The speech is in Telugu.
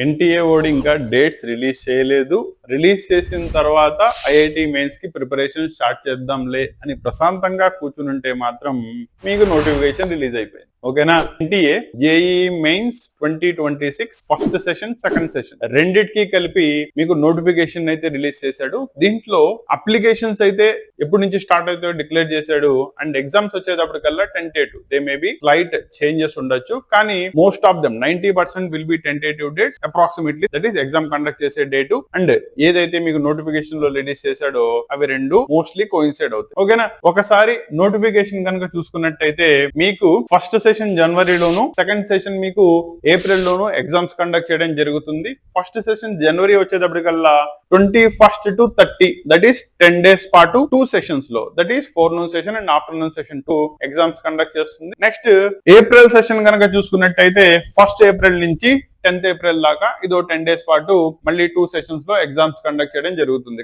ఎన్టీఏ ఓడి ఇంకా డేట్స్ రిలీజ్ చేయలేదు. రిలీజ్ చేసిన తర్వాత ఐఐటి మెయిన్స్ కి ప్రిపరేషన్ స్టార్ట్ చేద్దాంలే అని ప్రశాంతంగా కూర్చునుంటే మాత్రం మీకు నోటిఫికేషన్ రిలీజ్ అయిపోయింది. ఓకేనా? NTA JEE mains 2026 first session, second session రెండిటికి కలిపి మీకు నోటిఫికేషన్ అయితే రిలీజ్ చేశాడు. దీంట్లో అప్లికేషన్స్ అయితే ఎప్పటి నుంచి స్టార్ట్ అవుతాయో డిక్లేర్ చేశాడు. అండ్ ఎగ్జామ్స్ వచ్చేటప్పటికల్లా tentative, they may be slight changes ఉండొచ్చు, కానీ most of them 90% will be tentative dates approximately. That is exam conduct చేసే డేట్ అండ్ ఏదైతే మీకు నోటిఫికేషన్ లో రిలీజ్ చేశాడో అవి రెండు మోస్ట్లీ కోయిన్సైడ్ అవుతాయి. ఓకేనా? ఒకసారి నోటిఫికేషన్ కనుక చూసుకున్నట్టయితే మీకు ఫస్ట్ సెషన్ జనవరిలోను, సెకండ్ సెషన్ మీకు ఏప్రిల్ లోను ఎగ్జామ్స్ కండక్ట్ చేయడం జరుగుతుంది. ఫస్ట్ సెషన్ జనవరి వచ్చేటప్పటికల్లా 21st to 30, that is 10 days పాటు 2 సెషన్స్ లో, that is forenoon session and afternoon session 2 exams conduct చేస్తుంది. నెక్స్ట్ ఏప్రిల్ సెషన్ కనుక చూసుకున్నట్టయితే 1st April నుంచి 10th April దాకా ఇదో 10 days పాటు మళ్ళీ 2 సెషన్స్ లో ఎగ్జామ్స్ కండక్ట్ చేయడం జరుగుతుంది.